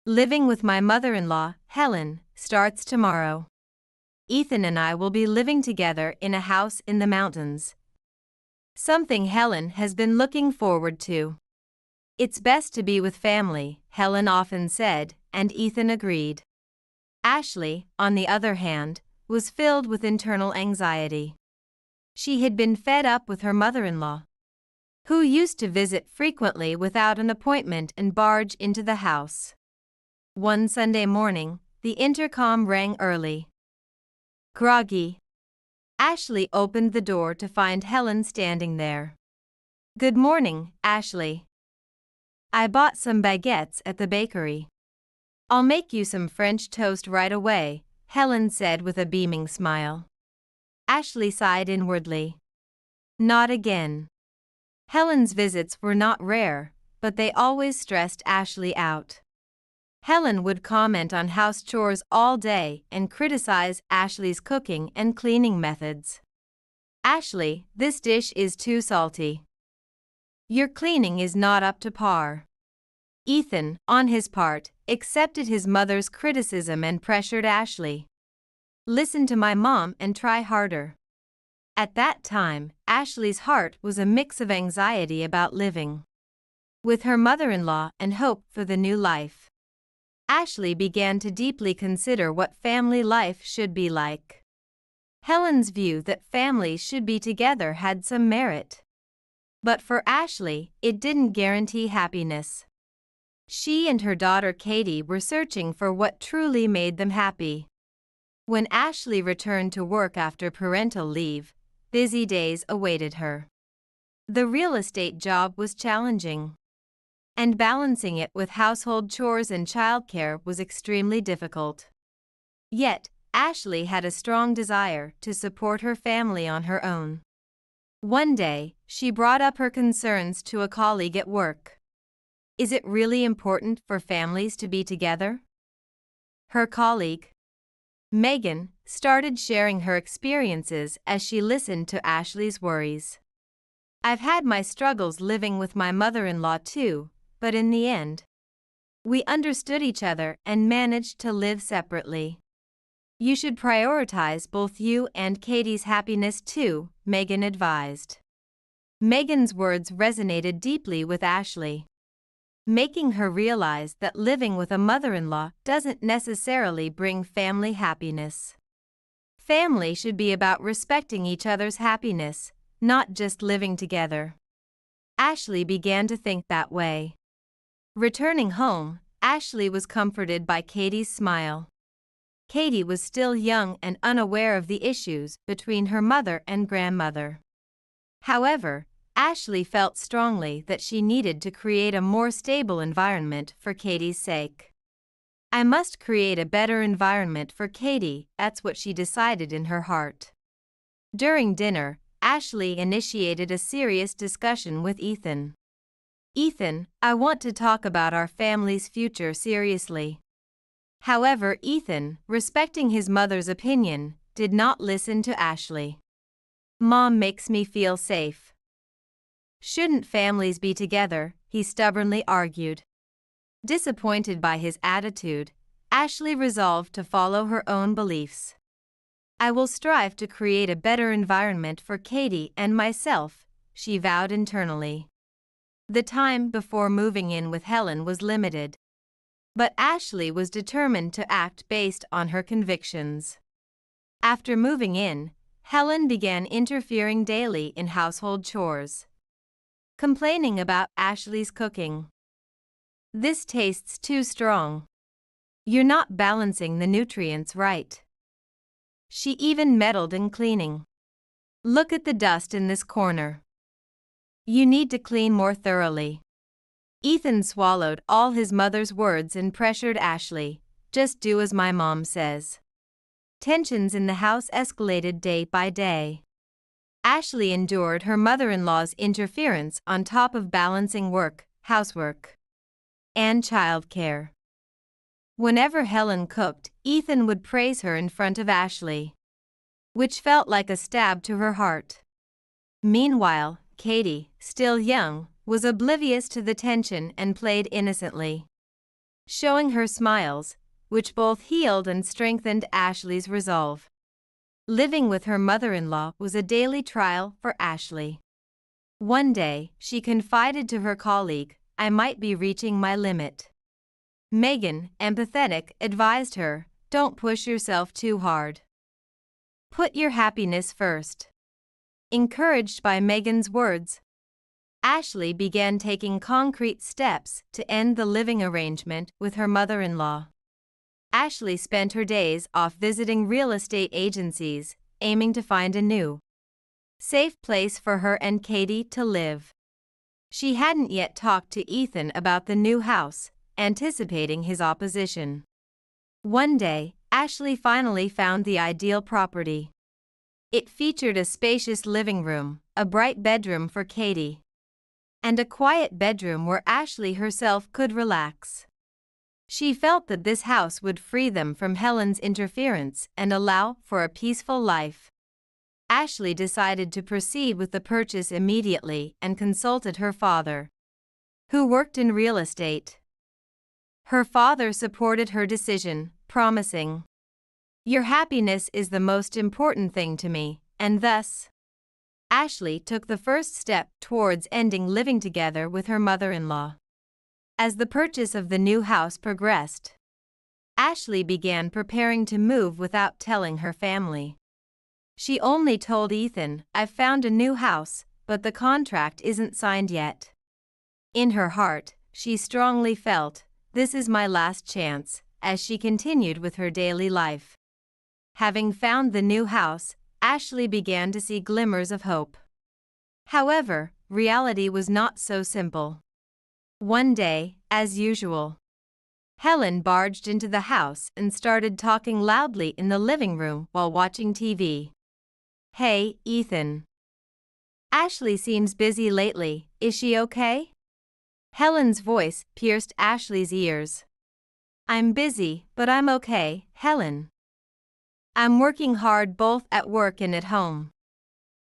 Living with my mother-in-law, Helen, starts tomorrow. Ethan and I will be living together in a house in the mountains. Something Helen has been looking forward to. It's best to be with family, Helen often said, and Ethan agreed. Ashley, on the other hand, was filled with internal anxiety. She had been fed up with her mother-in-law, who used to visit frequently without an appointment and barge into the house. One Sunday morning, the intercom rang early. Groggy, Ashley opened the door to find Helen standing there. "Good morning, Ashley. I bought some baguettes at the bakery. I'll make you some French toast right away," Helen said with a beaming smile. Ashley sighed inwardly. Not again. Helen's visits were not rare, but they always stressed Ashley out. Helen would comment on house chores all day and criticize Ashley's cooking and cleaning methods. "Ashley, this dish is too salty. Your cleaning is not up to par." Ethan, on his part, accepted his mother's criticism and pressured Ashley. "Listen to my mom and try harder." At that time, Ashley's heart was a mix of anxiety about living with her mother-in-law and hope for the new life. Ashley began to deeply consider what family life should be like. Helen's view that families should be together had some merit. But for Ashley, it didn't guarantee happiness. She and her daughter Katie were searching for what truly made them happy. When Ashley returned to work after parental leave, busy days awaited her. The real estate job was challenging, and balancing it with household chores and childcare was extremely difficult. Yet, Ashley had a strong desire to support her family on her own. One day, she brought up her concerns to a colleague at work. "Is it really important for families to be together?" Her colleague, Megan, started sharing her experiences as she listened to Ashley's worries. "I've had my struggles living with my mother-in-law too, but in the end, we understood each other and managed to live separately. You should prioritize both you and Katie's happiness too," Megan advised. Megan's words resonated deeply with Ashley, making her realize that living with a mother-in-law doesn't necessarily bring family happiness. Family should be about respecting each other's happiness, not just living together. Ashley began to think that way. Returning home, Ashley was comforted by Katie's smile. Katie was still young and unaware of the issues between her mother and grandmother. However, Ashley felt strongly that she needed to create a more stable environment for Katie's sake. "I must create a better environment for Katie," that's what she decided in her heart. During dinner, Ashley initiated a serious discussion with Ethan. "Ethan, I want to talk about our family's future seriously." However, Ethan, respecting his mother's opinion, did not listen to Ashley. "Mom makes me feel safe. Shouldn't families be together?" he stubbornly argued. Disappointed by his attitude, Ashley resolved to follow her own beliefs. "I will strive to create a better environment for Katie and myself," she vowed internally. The time before moving in with Helen was limited, but Ashley was determined to act based on her convictions. After moving in, Helen began interfering daily in household chores, complaining about Ashley's cooking. "This tastes too strong. You're not balancing the nutrients right." She even meddled in cleaning. "Look at the dust in this corner. You need to clean more thoroughly." Ethan swallowed all his mother's words and pressured Ashley, "Just do as my mom says." Tensions in the house escalated day by day. Ashley endured her mother-in-law's interference on top of balancing work, housework, and childcare. Whenever Helen cooked, Ethan would praise her in front of Ashley, which felt like a stab to her heart. Meanwhile, Katie, still young, was oblivious to the tension and played innocently. showing her smiles, which both healed and strengthened Ashley's resolve. Living with her mother-in-law was a daily trial for Ashley. One day, she confided to her colleague, "I might be reaching my limit." Megan, empathetic, advised her, "Don't push yourself too hard. Put your happiness first." Encouraged by Megan's words, Ashley began taking concrete steps to end the living arrangement with her mother-in-law. Ashley spent her days off visiting real estate agencies, aiming to find a new, safe place for her and Katie to live. She hadn't yet talked to Ethan about the new house, anticipating his opposition. One day, Ashley finally found the ideal property. It featured a spacious living room, a bright bedroom for Katie, and a quiet bedroom where Ashley herself could relax. She felt that this house would free them from Helen's interference and allow for a peaceful life. Ashley decided to proceed with the purchase immediately and consulted her father, who worked in real estate. Her father supported her decision, promising, "Your happiness is the most important thing to me," and thus, Ashley took the first step towards ending living together with her mother-in-law. As the purchase of the new house progressed, Ashley began preparing to move without telling her family. She only told Ethan, "I've found a new house, but the contract isn't signed yet." In her heart, she strongly felt, "This is my last chance," as she continued with her daily life. Having found the new house, Ashley began to see glimmers of hope. However, reality was not so simple. One day, as usual, Helen barged into the house and started talking loudly in the living room while watching TV. "Hey, Ethan. Ashley seems busy lately, is she okay?" Helen's voice pierced Ashley's ears. "I'm busy, but I'm okay, Helen. I'm working hard both at work and at home,"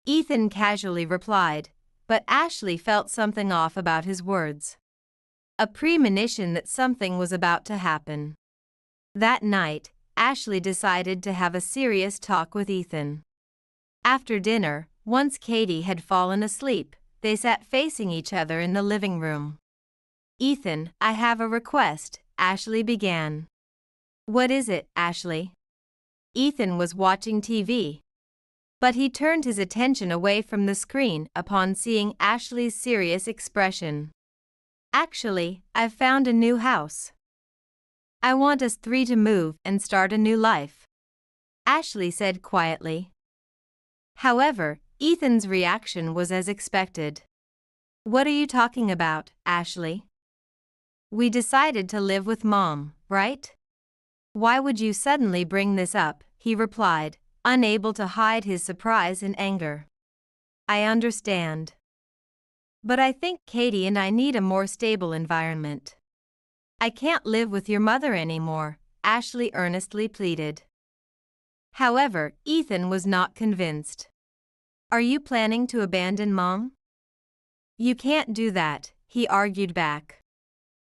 Ethan casually replied, but Ashley felt something off about his words. A premonition that something was about to happen. That night, Ashley decided to have a serious talk with Ethan. After dinner, once Katie had fallen asleep, they sat facing each other in the living room. "Ethan, I have a request," Ashley began. "What is it, Ashley?" Ethan was watching TV, but he turned his attention away from the screen upon seeing Ashley's serious expression. "Actually, I've found a new house. I want us three to move and start a new life," Ashley said quietly. However, Ethan's reaction was as expected. "What are you talking about, Ashley? We decided to live with Mom, right? Why would you suddenly bring this up?" he replied, unable to hide his surprise and anger. "I understand. But I think Katie and I need a more stable environment. I can't live with your mother anymore," Ashley earnestly pleaded. However, Ethan was not convinced. "Are you planning to abandon Mom?" "You can't do that," he argued back.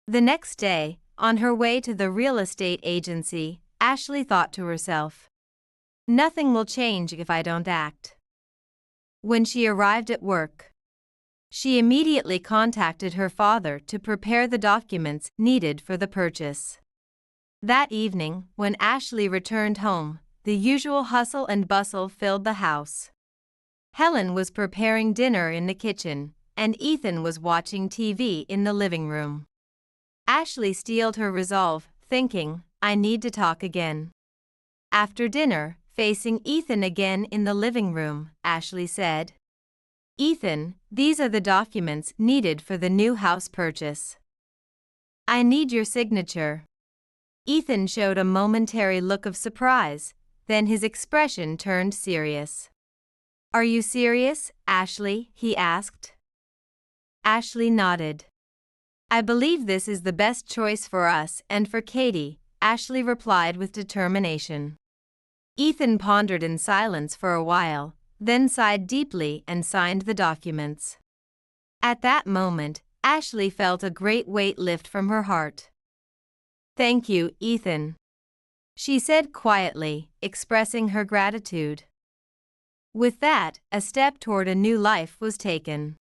The next day, on her way to the real estate agency, Ashley thought to herself, "Nothing will change if I don't act." When she arrived at work, she immediately contacted her father to prepare the documents needed for the purchase. That evening, when Ashley returned home, the usual hustle and bustle filled the house. Helen was preparing dinner in the kitchen, and Ethan was watching TV in the living room. Ashley steeled her resolve, thinking, "I need to talk again." After dinner, facing Ethan again in the living room, Ashley said, "Ethan, these are the documents needed for the new house purchase. I need your signature." Ethan showed a momentary look of surprise, then his expression turned serious. "Are you serious, Ashley?" he asked. Ashley nodded. "I believe this is the best choice for us and for Katie," Ashley replied with determination. Ethan pondered in silence for a while, then sighed deeply and signed the documents. At that moment, Ashley felt a great weight lift from her heart. Thank you, Ethan, she said quietly, expressing her gratitude. With that, a step toward a new life was taken.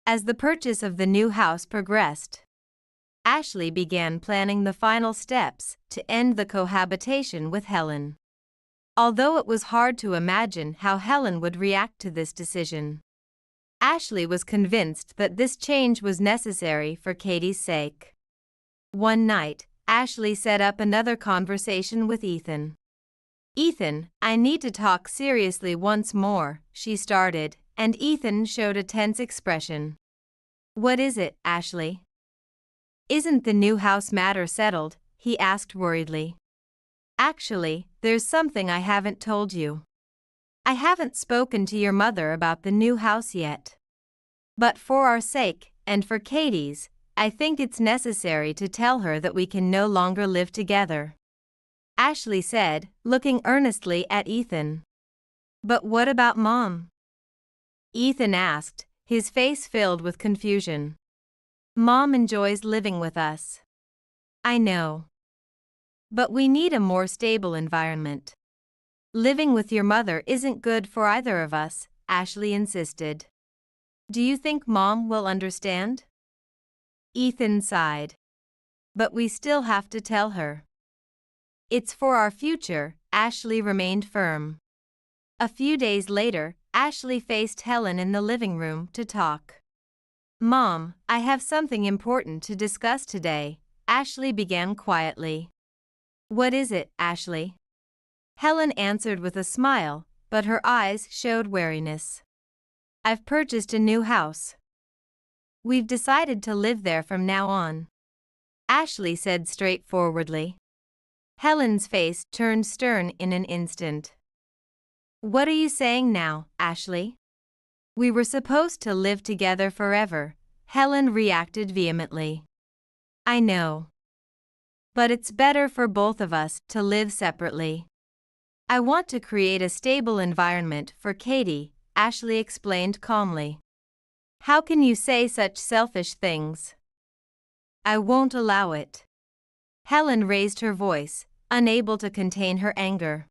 As the purchase of the new house progressed, Ashley began planning the final steps to end the cohabitation with Helen. Although it was hard to imagine how Helen would react to this decision, Ashley was convinced that this change was necessary for Katie's sake. One night, Ashley set up another conversation with Ethan. Ethan, I need to talk seriously once more, she started, and Ethan showed a tense expression. What is it, Ashley? Isn't the new house matter settled? He asked worriedly. Actually, there's something I haven't told you. I haven't spoken to your mother about the new house yet. But for our sake, and for Katie's, I think it's necessary to tell her that we can no longer live together, Ashley said, looking earnestly at Ethan. But what about Mom? Ethan asked, his face filled with confusion. Mom enjoys living with us. I know. But we need a more stable environment. Living with your mother isn't good for either of us, Ashley insisted. Do you think Mom will understand? Ethan sighed. But we still have to tell her. It's for our future, Ashley remained firm. A few days later, Ashley faced Helen in the living room to talk. Mom, I have something important to discuss today, Ashley began quietly. What is it, Ashley? Helen answered with a smile, but her eyes showed wariness. I've purchased a new house. We've decided to live there from now on, Ashley said straightforwardly. Helen's face turned stern in an instant. What are you saying now, Ashley? We were supposed to live together forever, Helen reacted vehemently. I know. But it's better for both of us to live separately. I want to create a stable environment for Katie, Ashley explained calmly. How can you say such selfish things? I won't allow it. Helen raised her voice, unable to contain her anger.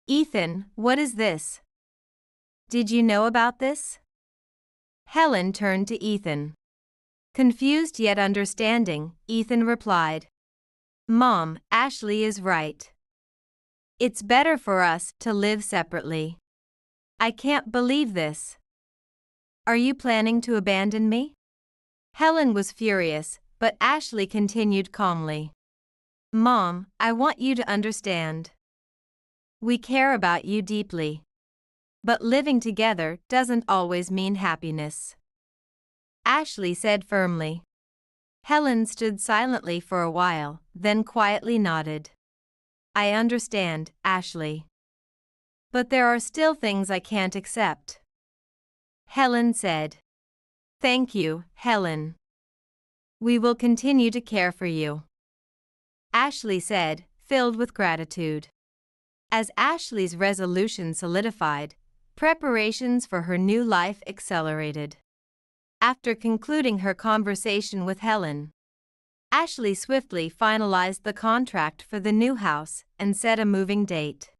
Ethan, what is this? Did you know about this? Helen turned to Ethan. Confused yet understanding, Ethan replied. Mom, Ashley is right. It's better for us to live separately. I can't believe this. Are you planning to abandon me? Helen was furious, but Ashley continued calmly. Mom, I want you to understand. We care about you deeply. But living together doesn't always mean happiness, Ashley said firmly. Helen stood silently for a while, then quietly nodded. I understand, Ashley. But there are still things I can't accept, Helen said. Thank you, Helen. We will continue to care for you, Ashley said, filled with gratitude. As Ashley's resolution solidified, preparations for her new life accelerated. After concluding her conversation with Helen, Ashley swiftly finalized the contract for the new house and set a moving date.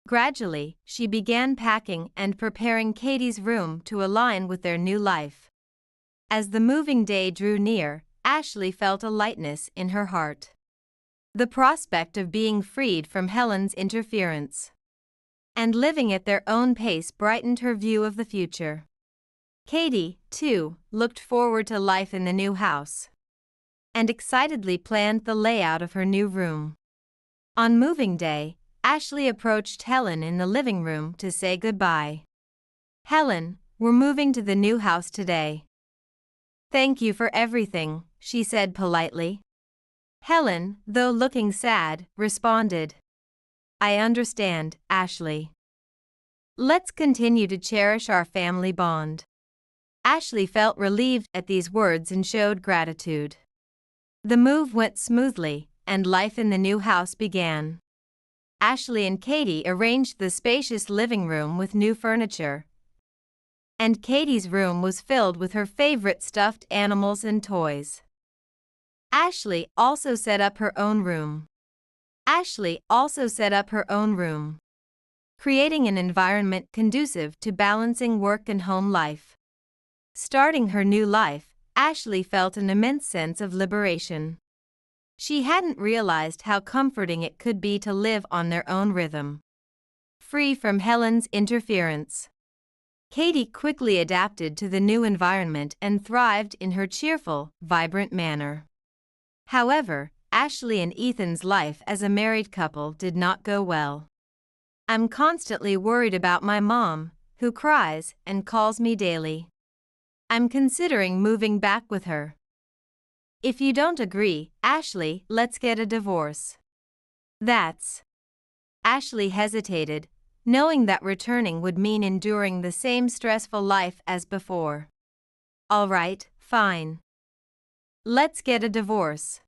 Gradually, she began packing and preparing Katie's room to align with their new life. As the moving day drew near, Ashley felt a lightness in her heart. The prospect of being freed from Helen's interference and living at their own pace brightened her view of the future. Katie, too, looked forward to life in the new house and excitedly planned the layout of her new room. On moving day, Ashley approached Helen in the living room to say goodbye. Helen, we're moving to the new house today. Thank you for everything, she said politely. Helen, though looking sad, responded. I understand, Ashley. Let's continue to cherish our family bond. Ashley felt relieved at these words and showed gratitude. The move went smoothly, and life in the new house began. Ashley and Katie arranged the spacious living room with new furniture, and Katie's room was filled with her favorite stuffed animals and toys. Ashley also set up her own room. Ashley also set up her own room, creating an environment conducive to balancing work and home life. Starting her new life, Ashley felt an immense sense of liberation. She hadn't realized how comforting it could be to live on their own rhythm, free from Helen's interference. Katie quickly adapted to the new environment and thrived in her cheerful, vibrant manner. However, Ashley and Ethan's life as a married couple did not go well. "I'm constantly worried about my mom, who cries and calls me daily. I'm considering moving back with her. If you don't agree, Ashley, let's get a divorce." That's. Ashley hesitated, knowing that returning would mean enduring the same stressful life as before. "All right, fine. Let's get a divorce."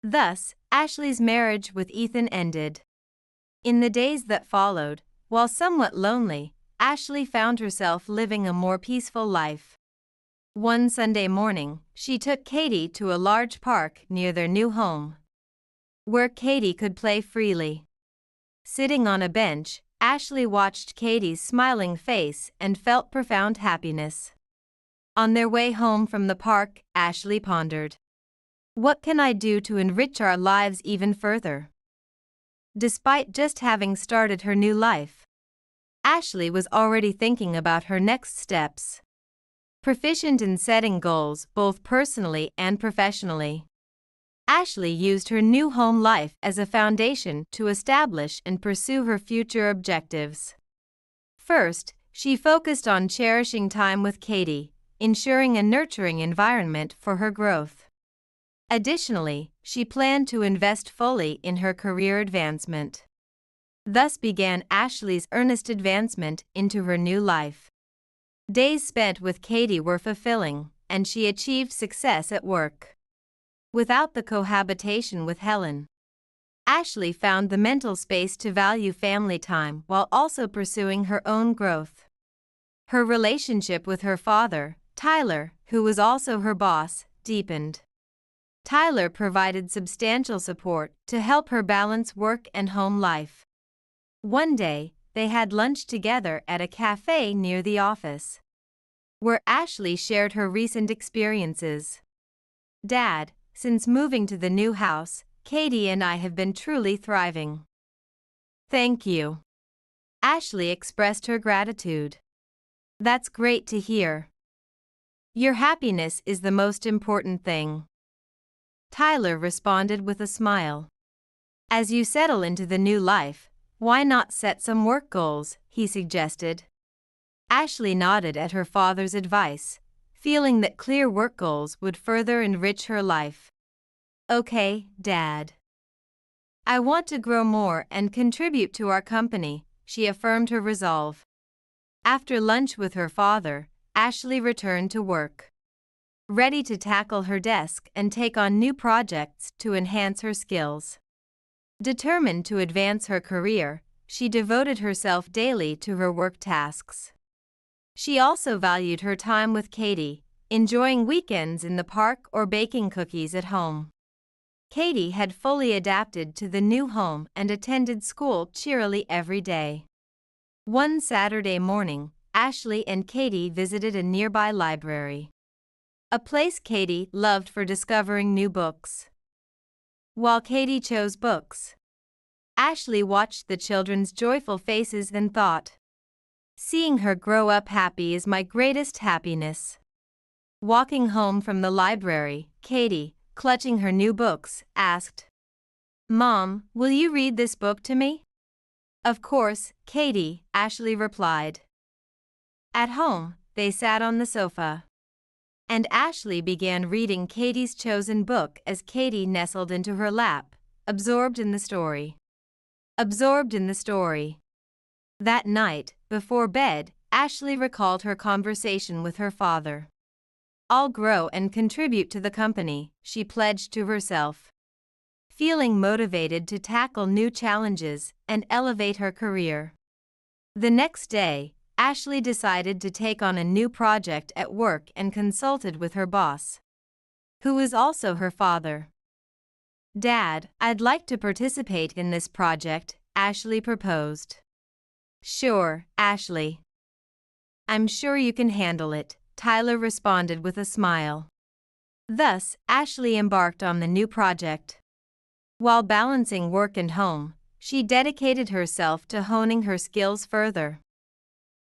Thus, Ashley's marriage with Ethan ended. In the days that followed, while somewhat lonely, Ashley found herself living a more peaceful life. One Sunday morning, she took Katie to a large park near their new home, where Katie could play freely. Sitting on a bench, Ashley watched Katie's smiling face and felt profound happiness. On their way home from the park, Ashley pondered, "What can I do to enrich our lives even further?" Despite just having started her new life, Ashley was already thinking about her next steps. Proficient in setting goals both personally and professionally, Ashley used her new home life as a foundation to establish and pursue her future objectives. First, she focused on cherishing time with Katie, ensuring a nurturing environment for her growth. Additionally, she planned to invest fully in her career advancement. Thus began Ashley's earnest advancement into her new life. Days spent with Katie were fulfilling, and she achieved success at work. Without the cohabitation with Helen, Ashley found the mental space to value family time while also pursuing her own growth. Her relationship with her father, Tyler, who was also her boss, deepened. Tyler provided substantial support to help her balance work and home life. One day, they had lunch together at a cafe near the office, where Ashley shared her recent experiences. "Dad, since moving to the new house, Katie and I have been truly thriving." "Thank you." Ashley expressed her gratitude. "That's great to hear. Your happiness is the most important thing." Tyler responded with a smile. "As you settle into the new life, why not set some work goals?" he suggested. Ashley nodded at her father's advice, feeling that clear work goals would further enrich her life. "Okay, Dad. I want to grow more and contribute to our company," she affirmed her resolve. After lunch with her father, Ashley returned to work, ready to tackle her desk and take on new projects to enhance her skills. Determined to advance her career, she devoted herself daily to her work tasks. She also valued her time with Katie, enjoying weekends in the park or baking cookies at home. Katie had fully adapted to the new home and attended school cheerily every day. One Saturday morning, Ashley and Katie visited a nearby library, a place Katie loved for discovering new books. While Katie chose books, Ashley watched the children's joyful faces and thought, "Seeing her grow up happy is my greatest happiness." Walking home from the library, Katie, clutching her new books, asked, "Mom, will you read this book to me?" "Of course, Katie," Ashley replied. At home, they sat on the sofa, and Ashley began reading Katie's chosen book as Katie nestled into her lap, absorbed in the story. That night, before bed, Ashley recalled her conversation with her father. "I'll grow and contribute to the company," she pledged to herself, feeling motivated to tackle new challenges and elevate her career. The next day, Ashley decided to take on a new project at work and consulted with her boss, who is also her father. "Dad, I'd like to participate in this project," Ashley proposed. "Sure, Ashley. I'm sure you can handle it," Tyler responded with a smile. Thus, Ashley embarked on the new project. While balancing work and home, she dedicated herself to honing her skills further.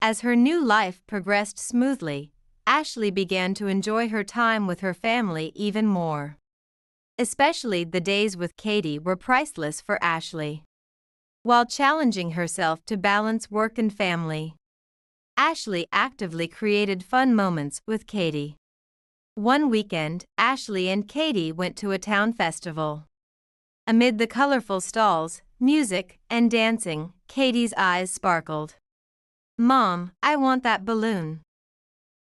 As her new life progressed smoothly, Ashley began to enjoy her time with her family even more. Especially the days with Katie were priceless for Ashley. While challenging herself to balance work and family, Ashley actively created fun moments with Katie. One weekend, Ashley and Katie went to a town festival. Amid the colorful stalls, music, and dancing, Katie's eyes sparkled. "Mom, I want that balloon,"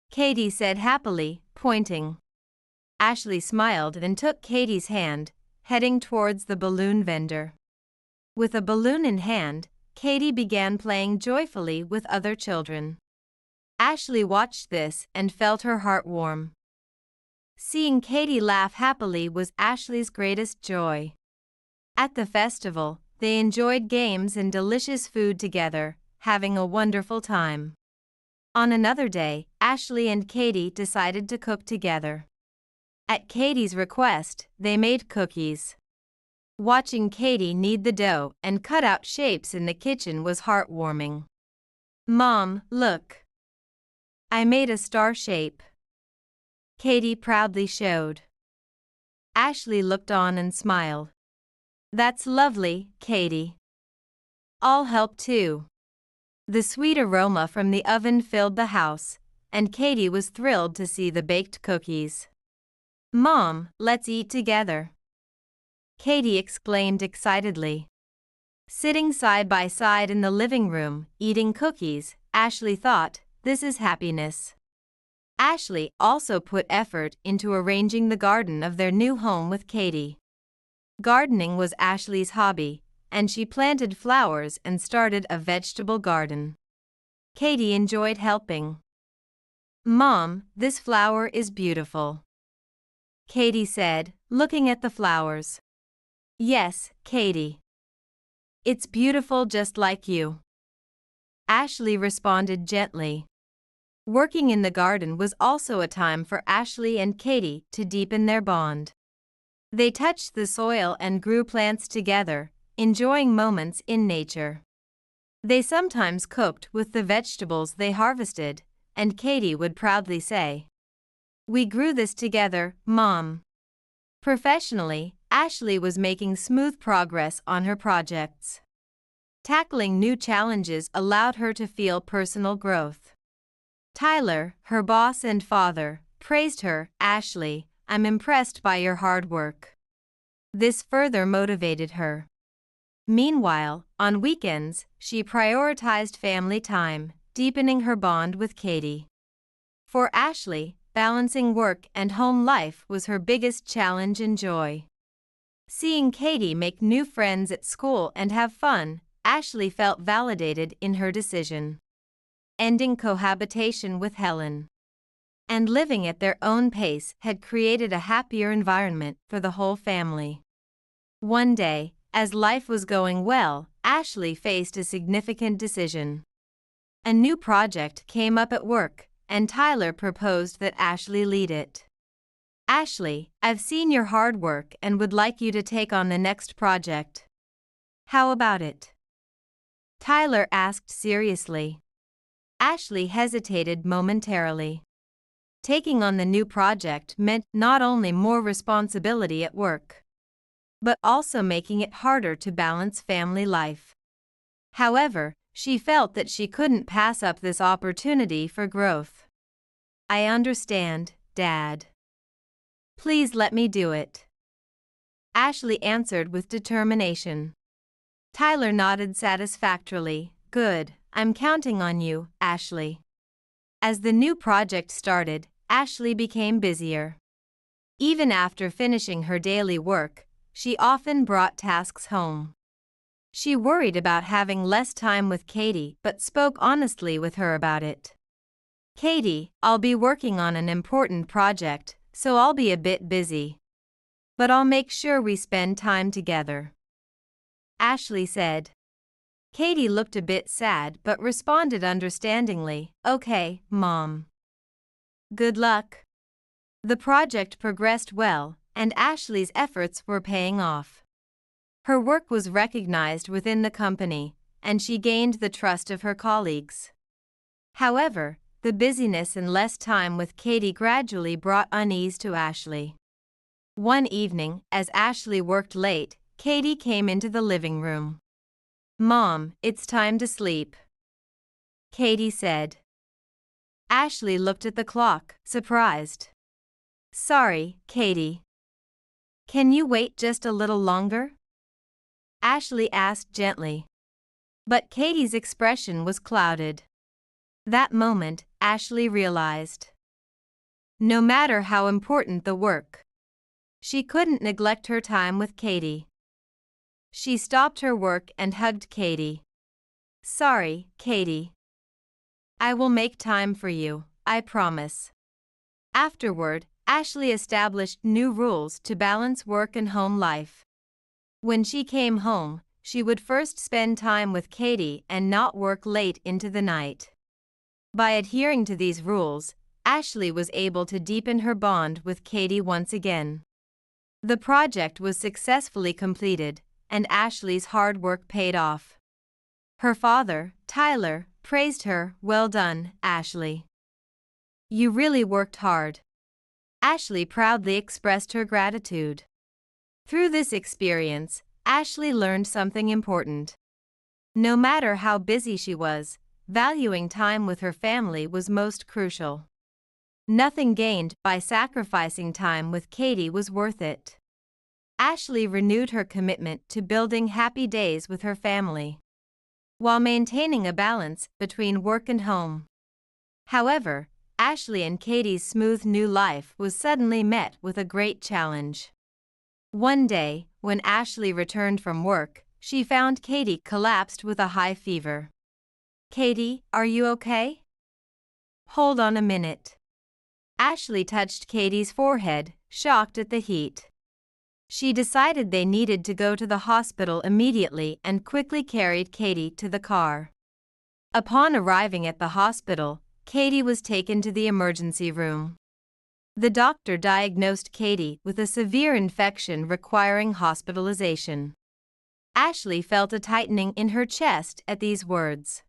Katie said happily, pointing. Ashley smiled and took Katie's hand, heading towards the balloon vendor. With a balloon in hand, Katie began playing joyfully with other children. Ashley watched this and felt her heart warm. Seeing Katie laugh happily was Ashley's greatest joy. At the festival, they enjoyed games and delicious food together, having a wonderful time. On another day, Ashley and Katie decided to cook together. At Katie's request, they made cookies. Watching Katie knead the dough and cut out shapes in the kitchen was heartwarming. "Mom, look. I made a star shape," Katie proudly showed. Ashley looked on and smiled. "That's lovely, Katie. I'll help too." The sweet aroma from the oven filled the house, and Katie was thrilled to see the baked cookies. "Mom, let's eat together," Katie exclaimed excitedly. Sitting side by side in the living room, eating cookies, Ashley thought, "This is happiness." Ashley also put effort into arranging the garden of their new home with Katie. Gardening was Ashley's hobby, and she planted flowers and started a vegetable garden. Katie enjoyed helping. "Mom, this flower is beautiful," Katie said, looking at the flowers. "Yes, Katie. It's beautiful just like you," Ashley responded gently. Working in the garden was also a time for Ashley and Katie to deepen their bond. They touched the soil and grew plants together, enjoying moments in nature. They sometimes cooked with the vegetables they harvested, and Katie would proudly say, "We grew this together, Mom." Professionally, Ashley was making smooth progress on her projects. Tackling new challenges allowed her to feel personal growth. Tyler, her boss and father, praised her. "Ashley, I'm impressed by your hard work." This further motivated her. Meanwhile, on weekends, she prioritized family time, deepening her bond with Katie. For Ashley, balancing work and home life was her biggest challenge and joy. Seeing Katie make new friends at school and have fun, Ashley felt validated in her decision. Ending cohabitation with Helen and living at their own pace had created a happier environment for the whole family. One day, as life was going well, Ashley faced a significant decision. A new project came up at work, and Tyler proposed that Ashley lead it. "Ashley, I've seen your hard work and would like you to take on the next project. How about it?" Tyler asked seriously. Ashley hesitated momentarily. Taking on the new project meant not only more responsibility at work, but also making it harder to balance family life. However, she felt that she couldn't pass up this opportunity for growth. "I understand, Dad. Please let me do it," Ashley answered with determination. Tyler nodded satisfactorily. "Good, I'm counting on you, Ashley." As the new project started, Ashley became busier. Even after finishing her daily work, she often brought tasks home. She worried about having less time with Katie but spoke honestly with her about it. "Katie, I'll be working on an important project so I'll be a bit busy. But I'll make sure we spend time together," Ashley said. Katie looked a bit sad but responded understandingly, "Okay, Mom. Good luck." The project progressed well, and Ashley's efforts were paying off. Her work was recognized within the company, and she gained the trust of her colleagues. However, the busyness and less time with Katie gradually brought unease to Ashley. One evening, as Ashley worked late, Katie came into the living room. "Mom, it's time to sleep," Katie said. Ashley looked at the clock, surprised. "Sorry, Katie. Can you wait just a little longer?" Ashley asked gently. But Katie's expression was clouded. That moment, Ashley realized, no matter how important the work, she couldn't neglect her time with Katie. She stopped her work and hugged Katie. "Sorry, Katie. I will make time for you, I promise." Afterward, Ashley established new rules to balance work and home life. When she came home, she would first spend time with Katie and not work late into the night. By adhering to these rules, Ashley was able to deepen her bond with Katie once again. The project was successfully completed, and Ashley's hard work paid off. Her father, Tyler, praised her, "Well done, Ashley. You really worked hard." Ashley proudly expressed her gratitude. Through this experience, Ashley learned something important. No matter how busy she was, valuing time with her family was most crucial. Nothing gained by sacrificing time with Katie was worth it. Ashley renewed her commitment to building happy days with her family, while maintaining a balance between work and home. However, Ashley and Katie's smooth new life was suddenly met with a great challenge. One day, when Ashley returned from work, she found Katie collapsed with a high fever. "Katie, are you okay?" "Hold on a minute." Ashley touched Katie's forehead, shocked at the heat. She decided they needed to go to the hospital immediately and quickly carried Katie to the car. Upon arriving at the hospital, Katie was taken to the emergency room. The doctor diagnosed Katie with a severe infection requiring hospitalization. Ashley felt a tightening in her chest at these words.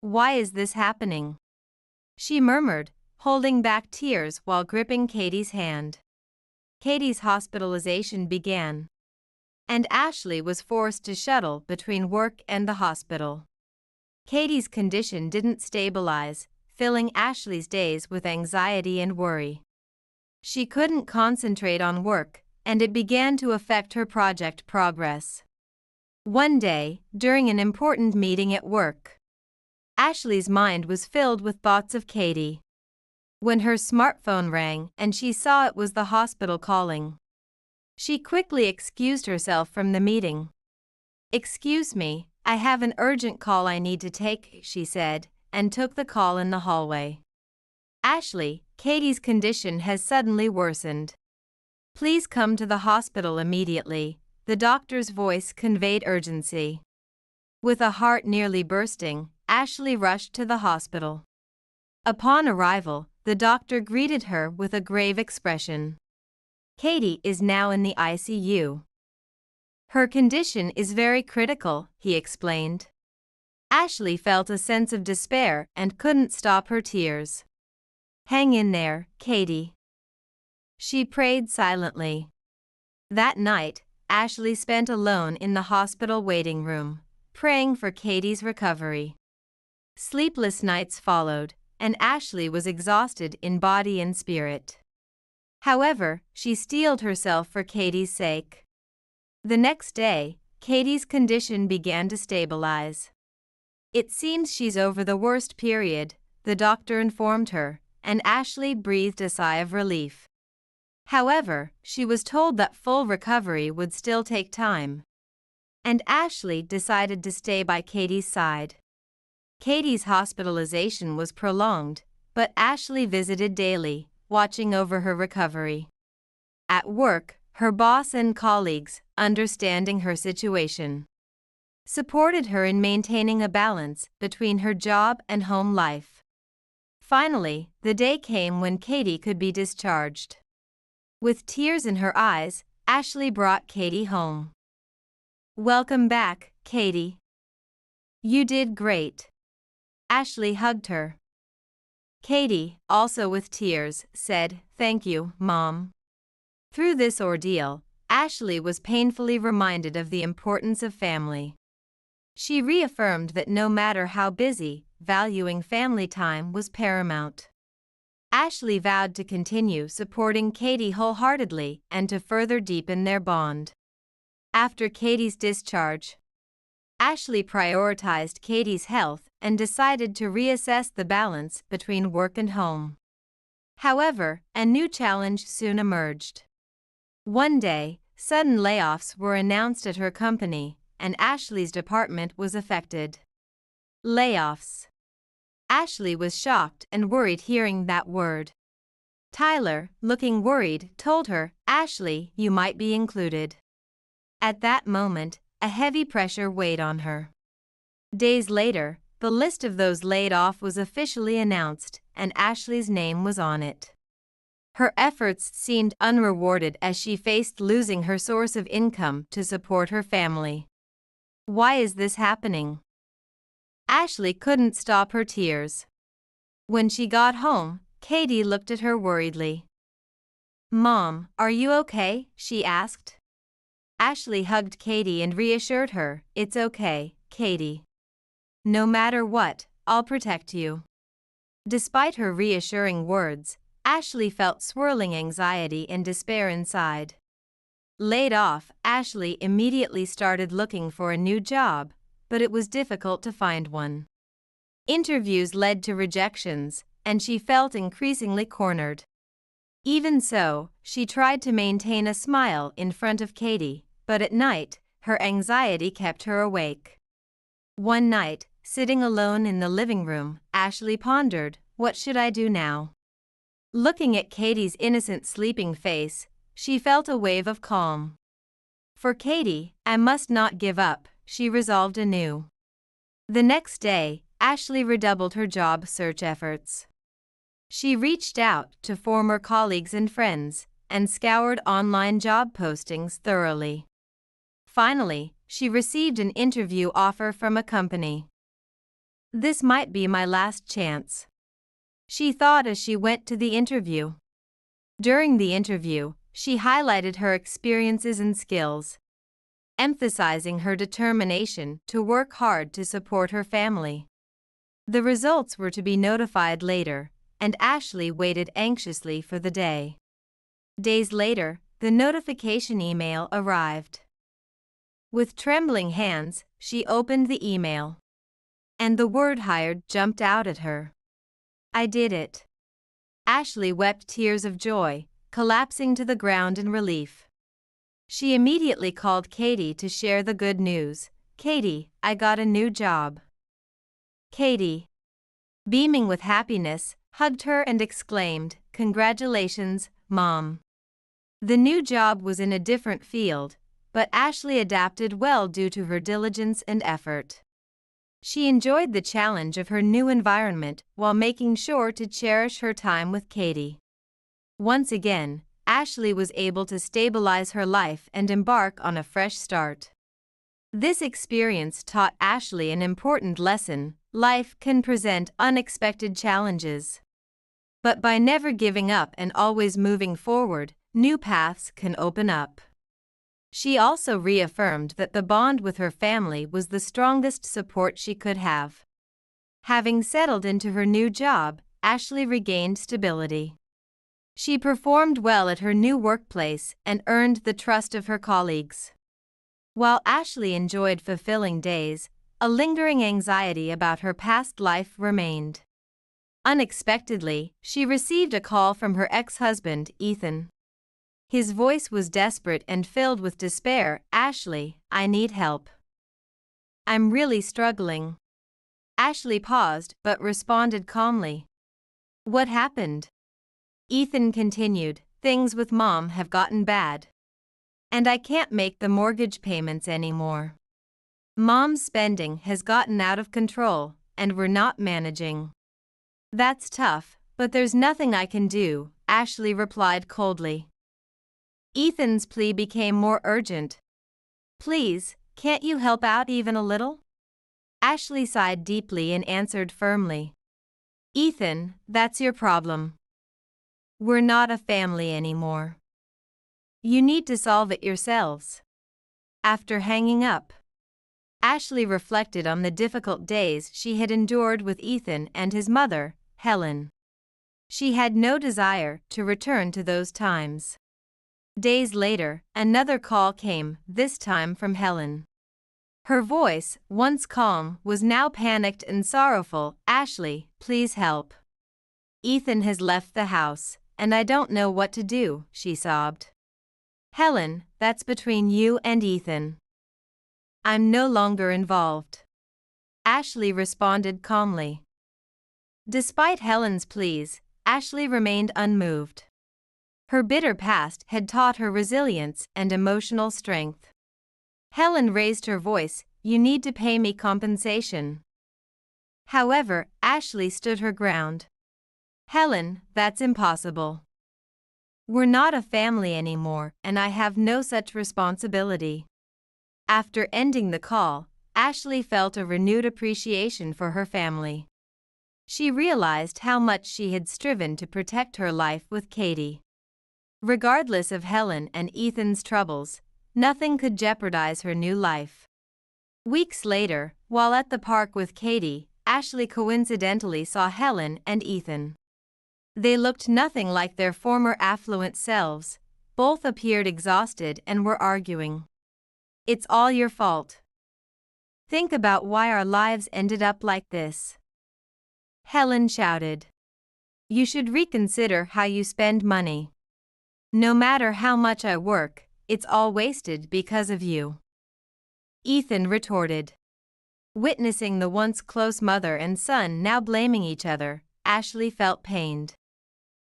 "Why is this happening?" she murmured, holding back tears while gripping Katie's hand. Katie's hospitalization began, and Ashley was forced to shuttle between work and the hospital. Katie's condition didn't stabilize, filling Ashley's days with anxiety and worry. She couldn't concentrate on work, and it began to affect her project progress. One day, during an important meeting at work, Ashley's mind was filled with thoughts of Katie. When her smartphone rang and she saw it was the hospital calling, she quickly excused herself from the meeting. "Excuse me, I have an urgent call I need to take," she said, and took the call in the hallway. "Ashley, Katie's condition has suddenly worsened. Please come to the hospital immediately," the doctor's voice conveyed urgency. With a heart nearly bursting, Ashley rushed to the hospital. Upon arrival, the doctor greeted her with a grave expression. "Katie is now in the ICU. Her condition is very critical," he explained. Ashley felt a sense of despair and couldn't stop her tears. "Hang in there, Katie," she prayed silently. That night, Ashley spent alone in the hospital waiting room, praying for Katie's recovery. Sleepless nights followed, and Ashley was exhausted in body and spirit. However, she steeled herself for Katie's sake. The next day, Katie's condition began to stabilize. "It seems she's over the worst period," the doctor informed her, and Ashley breathed a sigh of relief. However, she was told that full recovery would still take time, and Ashley decided to stay by Katie's side. Katie's hospitalization was prolonged, but Ashley visited daily, watching over her recovery. At work, her boss and colleagues, understanding her situation, supported her in maintaining a balance between her job and home life. Finally, the day came when Katie could be discharged. With tears in her eyes, Ashley brought Katie home. "Welcome back, Katie. You did great." Ashley hugged her. Katie, also with tears, said, "Thank you, Mom." Through this ordeal, Ashley was painfully reminded of the importance of family. She reaffirmed that no matter how busy, valuing family time was paramount. Ashley vowed to continue supporting Katie wholeheartedly and to further deepen their bond. After Katie's discharge, Ashley prioritized Katie's health and decided to reassess the balance between work and home. However, a new challenge soon emerged. One day, sudden layoffs were announced at her company, and Ashley's department was affected. Layoffs. Ashley was shocked and worried hearing that word. Tyler, looking worried, told her, "Ashley, you might be included." At that moment, a heavy pressure weighed on her. Days later, the list of those laid off was officially announced, and Ashley's name was on it. Her efforts seemed unrewarded as she faced losing her source of income to support her family. Why is this happening? Ashley couldn't stop her tears. When she got home, Katie looked at her worriedly. "Mom, are you okay?" she asked. Ashley hugged Katie and reassured her, "It's okay, Katie. No matter what, I'll protect you." Despite her reassuring words, Ashley felt swirling anxiety and despair inside. Laid off, Ashley immediately started looking for a new job, but it was difficult to find one. Interviews led to rejections, and she felt increasingly cornered. Even so, she tried to maintain a smile in front of Katie, but at night, her anxiety kept her awake. One night, sitting alone in the living room, Ashley pondered, "What should I do now?" Looking at Katie's innocent sleeping face, she felt a wave of calm. For Katie, "I must not give up," she resolved anew. The next day, Ashley redoubled her job search efforts. She reached out to former colleagues and friends, and scoured online job postings thoroughly. Finally, she received an interview offer from a company. "This might be my last chance," she thought as she went to the interview. During the interview, she highlighted her experiences and skills, emphasizing her determination to work hard to support her family. The results were to be notified later, and Ashley waited anxiously for the day. Days later, the notification email arrived. With trembling hands, she opened the email. And the word "hired" jumped out at her. "I did it." Ashley wept tears of joy, collapsing to the ground in relief. She immediately called Katie to share the good news. "Katie, I got a new job." Katie, beaming with happiness, hugged her and exclaimed, "Congratulations, Mom." The new job was in a different field, but Ashley adapted well due to her diligence and effort. She enjoyed the challenge of her new environment while making sure to cherish her time with Katie. Once again, Ashley was able to stabilize her life and embark on a fresh start. This experience taught Ashley an important lesson: life can present unexpected challenges. But by never giving up and always moving forward, new paths can open up. She also reaffirmed that the bond with her family was the strongest support she could have. Having settled into her new job, Ashley regained stability. She performed well at her new workplace and earned the trust of her colleagues. While Ashley enjoyed fulfilling days, a lingering anxiety about her past life remained. Unexpectedly, she received a call from her ex-husband, Ethan. His voice was desperate and filled with despair. "Ashley, I need help. I'm really struggling." Ashley paused but responded calmly. "What happened?" Ethan continued, "Things with Mom have gotten bad. And I can't make the mortgage payments anymore. Mom's spending has gotten out of control, and we're not managing." "That's tough, but there's nothing I can do," Ashley replied coldly. Ethan's plea became more urgent. "Please, can't you help out even a little?" Ashley sighed deeply and answered firmly. "Ethan, that's your problem. We're not a family anymore. You need to solve it yourselves." After hanging up, Ashley reflected on the difficult days she had endured with Ethan and his mother, Helen. She had no desire to return to those times. Days later, another call came, this time from Helen. Her voice, once calm, was now panicked and sorrowful. "Ashley, please help. Ethan has left the house, and I don't know what to do," she sobbed. "Helen, that's between you and Ethan. I'm no longer involved," Ashley responded calmly. Despite Helen's pleas, Ashley remained unmoved. Her bitter past had taught her resilience and emotional strength. Helen raised her voice, "You need to pay me compensation." However, Ashley stood her ground. "Helen, that's impossible. We're not a family anymore, and I have no such responsibility." After ending the call, Ashley felt a renewed appreciation for her family. She realized how much she had striven to protect her life with Katie. Regardless of Helen and Ethan's troubles, nothing could jeopardize her new life. Weeks later, while at the park with Katie, Ashley coincidentally saw Helen and Ethan. They looked nothing like their former affluent selves. Both appeared exhausted and were arguing. "It's all your fault. Think about why our lives ended up like this," Helen shouted. "You should reconsider how you spend money. No matter how much I work, it's all wasted because of you," Ethan retorted. Witnessing the once close mother and son now blaming each other, Ashley felt pained.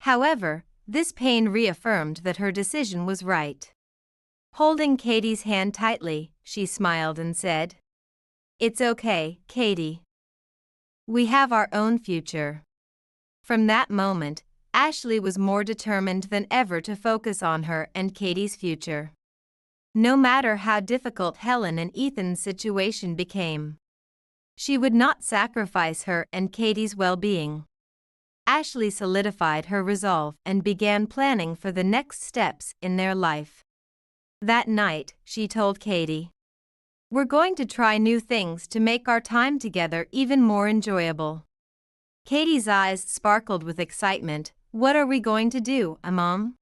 However, this pain reaffirmed that her decision was right. Holding Katie's hand tightly, she smiled and said, "It's okay, Katie. We have our own future." From that moment, Ashley was more determined than ever to focus on her and Katie's future. No matter how difficult Helen and Ethan's situation became, she would not sacrifice her and Katie's well-being. Ashley solidified her resolve and began planning for the next steps in their life. That night, she told Katie, "We're going to try new things to make our time together even more enjoyable." Katie's eyes sparkled with excitement. "What are we going to do, Mom?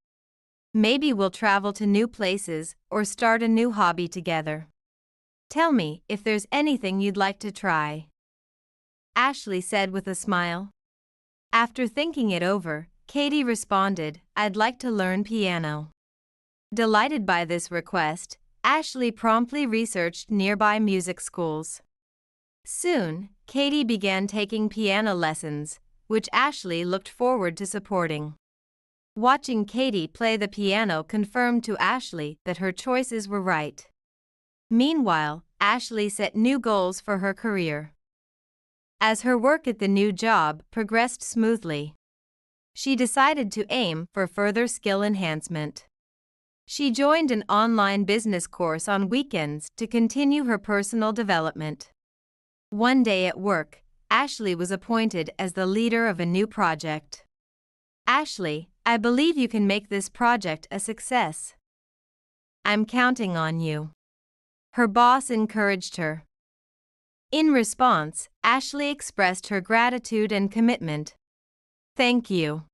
Maybe we'll travel to new places or start a new hobby together. Tell me if there's anything you'd like to try," Ashley said with a smile. After thinking it over, Katie responded, "I'd like to learn piano." Delighted by this request, Ashley promptly researched nearby music schools. Soon, Katie began taking piano lessons, which Ashley looked forward to supporting. Watching Katie play the piano confirmed to Ashley that her choices were right. Meanwhile, Ashley set new goals for her career. As her work at the new job progressed smoothly, she decided to aim for further skill enhancement. She joined an online business course on weekends to continue her personal development. One day at work, Ashley was appointed as the leader of a new project. "Ashley, I believe you can make this project a success. I'm counting on you," her boss encouraged her. In response, Ashley expressed her gratitude and commitment. "Thank you.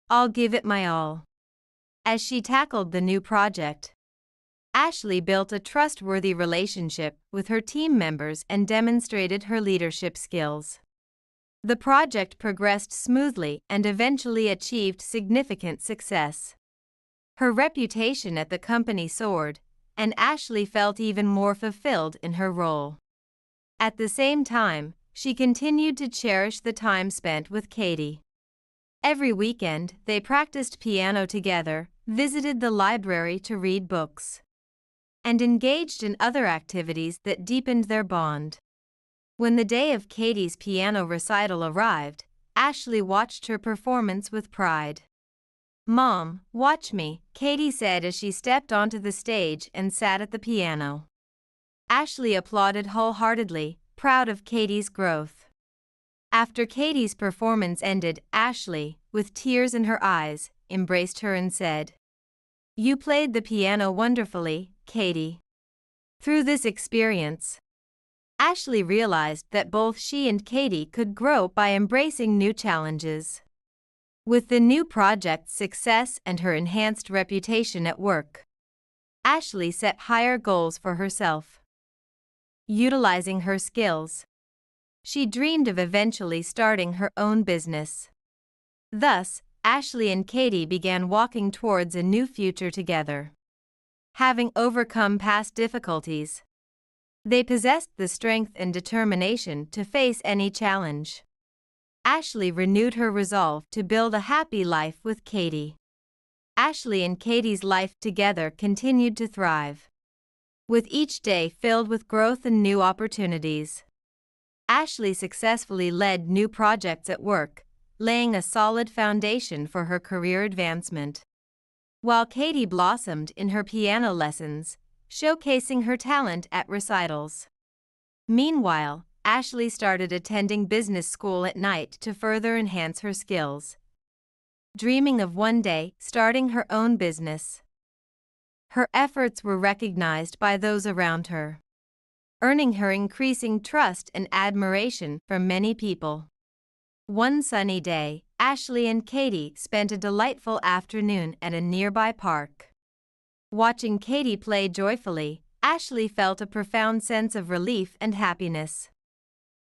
I'll give it my all." As she tackled the new project, Ashley built a trustworthy relationship with her team members and demonstrated her leadership skills. The project progressed smoothly and eventually achieved significant success. Her reputation at the company soared, and Ashley felt even more fulfilled in her role. At the same time, she continued to cherish the time spent with Katie. Every weekend, they practiced piano together, visited the library to read books, and engaged in other activities that deepened their bond. When the day of Katie's piano recital arrived, Ashley watched her performance with pride. "Mom, watch me," Katie said as she stepped onto the stage and sat at the piano. Ashley applauded wholeheartedly, proud of Katie's growth. After Katie's performance ended, Ashley, with tears in her eyes, embraced her and said, "You played the piano wonderfully, Katie." Through this experience, Ashley realized that both she and Katie could grow by embracing new challenges. With the new project's success and her enhanced reputation at work, Ashley set higher goals for herself. Utilizing her skills, she dreamed of eventually starting her own business. Thus, Ashley and Katie began walking towards a new future together. Having overcome past difficulties, they possessed the strength and determination to face any challenge. Ashley renewed her resolve to build a happy life with Katie. Ashley and Katie's life together continued to thrive, with each day filled with growth and new opportunities. Ashley successfully led new projects at work, laying a solid foundation for her career advancement, while Katie blossomed in her piano lessons, showcasing her talent at recitals. Meanwhile, Ashley started attending business school at night to further enhance her skills, dreaming of one day starting her own business. Her efforts were recognized by those around her, earning her increasing trust and admiration from many people. One sunny day, Ashley and Katie spent a delightful afternoon at a nearby park. Watching Katie play joyfully, Ashley felt a profound sense of relief and happiness.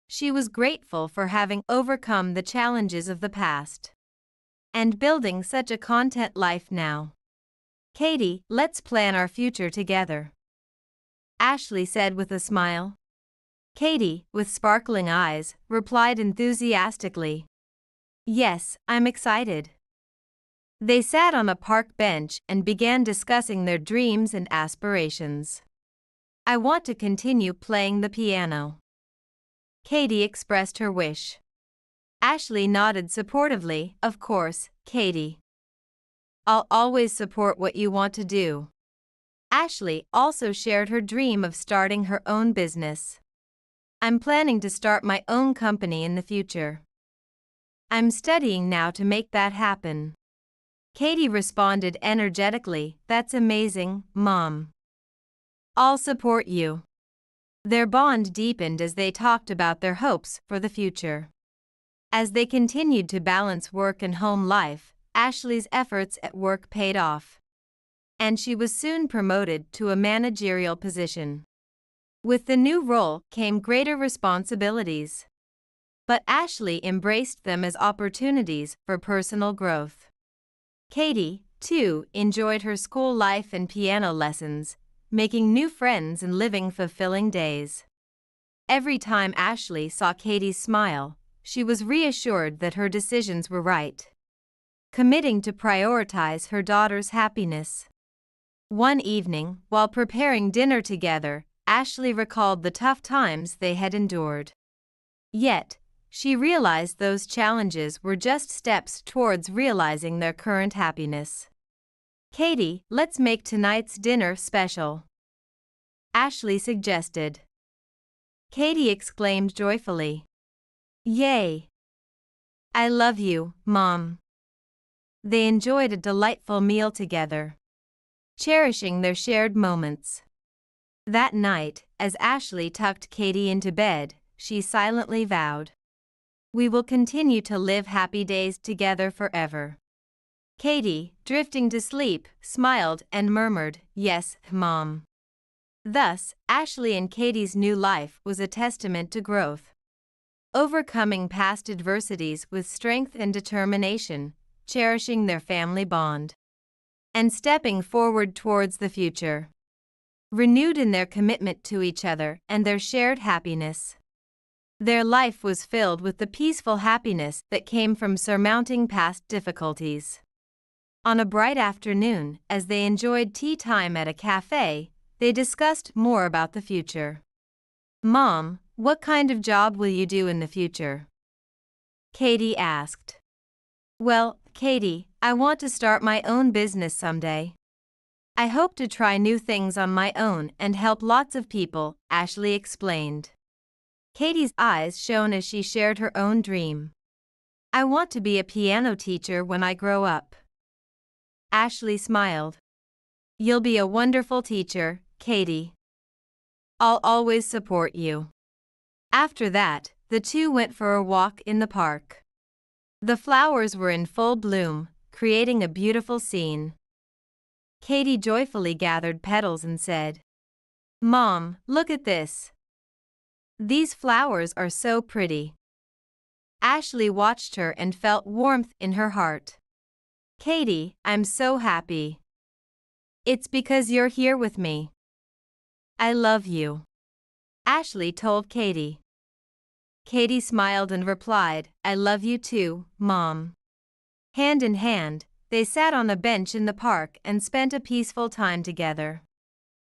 She was grateful for having overcome the challenges of the past and building such a content life now. "Katie, let's plan our future together," Ashley said with a smile. Katie, with sparkling eyes, replied enthusiastically, "Yes, I'm excited." They sat on a park bench and began discussing their dreams and aspirations. "I want to continue playing the piano," Katie expressed her wish. Ashley nodded supportively. "Of course, Katie. I'll always support what you want to do." Ashley also shared her dream of starting her own business. "I'm planning to start my own company in the future. I'm studying now to make that happen." Katie responded energetically, "That's amazing, Mom. I'll support you." Their bond deepened as they talked about their hopes for the future. As they continued to balance work and home life, Ashley's efforts at work paid off, and she was soon promoted to a managerial position. With the new role came greater responsibilities, but Ashley embraced them as opportunities for personal growth. Katie, too, enjoyed her school life and piano lessons, making new friends and living fulfilling days. Every time Ashley saw Katie's smile, she was reassured that her decisions were right, committing to prioritize her daughter's happiness. One evening, while preparing dinner together, Ashley recalled the tough times they had endured. Yet, she realized those challenges were just steps towards realizing their current happiness. "Katie, let's make tonight's dinner special," Ashley suggested. Katie exclaimed joyfully, "Yay! I love you, Mom." They enjoyed a delightful meal together, cherishing their shared moments. That night, as Ashley tucked Katie into bed, she silently vowed, "We will continue to live happy days together forever." Katie, drifting to sleep, smiled and murmured, "Yes, Mom." Thus, Ashley and Katie's new life was a testament to growth, overcoming past adversities with strength and determination, cherishing their family bond, and stepping forward towards the future, renewed in their commitment to each other and their shared happiness. Their life was filled with the peaceful happiness that came from surmounting past difficulties. On a bright afternoon, as they enjoyed tea time at a cafe, they discussed more about the future. "Mom, what kind of job will you do in the future?" Katie asked. "Well, Katie, I want to start my own business someday. I hope to try new things on my own and help lots of people," Ashley explained. Katie's eyes shone as she shared her own dream. "I want to be a piano teacher when I grow up." Ashley smiled. "You'll be a wonderful teacher, Katie. I'll always support you." After that, the two went for a walk in the park. The flowers were in full bloom, creating a beautiful scene. Katie joyfully gathered petals and said, "Mom, look at this. These flowers are so pretty." Ashley watched her and felt warmth in her heart. "Katie, I'm so happy. It's because you're here with me. I love you," Ashley told Katie. Katie smiled and replied, "I love you too, Mom." Hand in hand, they sat on a bench in the park and spent a peaceful time together.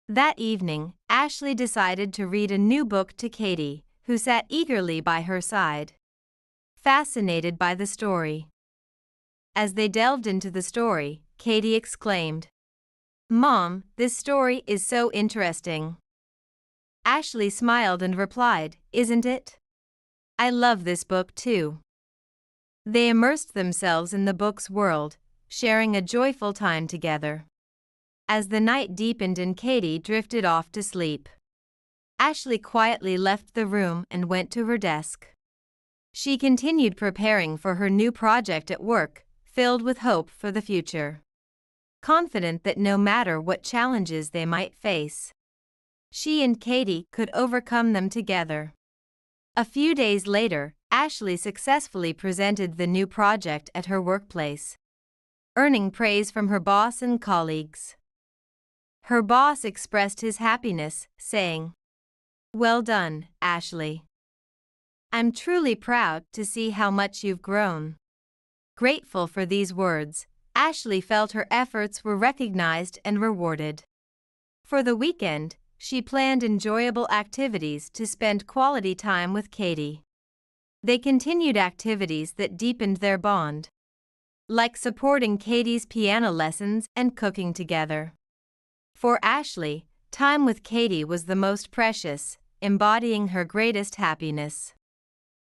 That evening, Ashley decided to read a new book to Katie, who sat eagerly by her side, fascinated by the story. As they delved into the story, Katie exclaimed, "Mom, this story is so interesting." Ashley smiled and replied, "Isn't it? I love this book too." They immersed themselves in the book's world, sharing a joyful time together. As the night deepened and Katie drifted off to sleep, Ashley quietly left the room and went to her desk. She continued preparing for her new project at work, filled with hope for the future. Confident that no matter what challenges they might face, she and Katie could overcome them together. A few days later, Ashley successfully presented the new project at her workplace, earning praise from her boss and colleagues. Her boss expressed his happiness, saying, "Well done, Ashley. I'm truly proud to see how much you've grown." Grateful for these words, Ashley felt her efforts were recognized and rewarded. For the weekend, she planned enjoyable activities to spend quality time with Katie. They continued activities that deepened their bond, like supporting Katie's piano lessons and cooking together. For Ashley, time with Katie was the most precious, embodying her greatest happiness.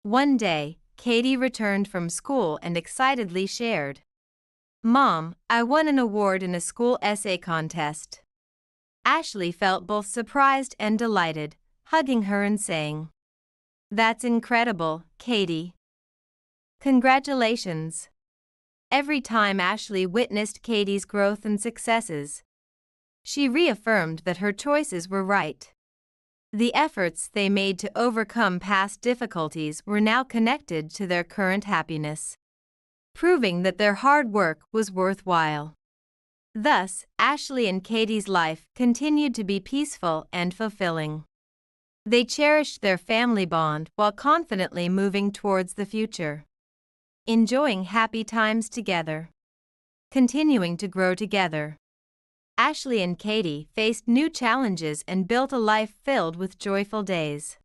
One day, Katie returned from school and excitedly shared, "Mom, I won an award in a school essay contest." Ashley felt both surprised and delighted, hugging her and saying, "That's incredible, Katie. Congratulations." Every time Ashley witnessed Katie's growth and successes, she reaffirmed that her choices were right. The efforts they made to overcome past difficulties were now connected to their current happiness, proving that their hard work was worthwhile. Thus, Ashley and Katie's life continued to be peaceful and fulfilling. They cherished their family bond while confidently moving towards the future, enjoying happy times together, continuing to grow together. Ashley and Katie faced new challenges and built a life filled with joyful days.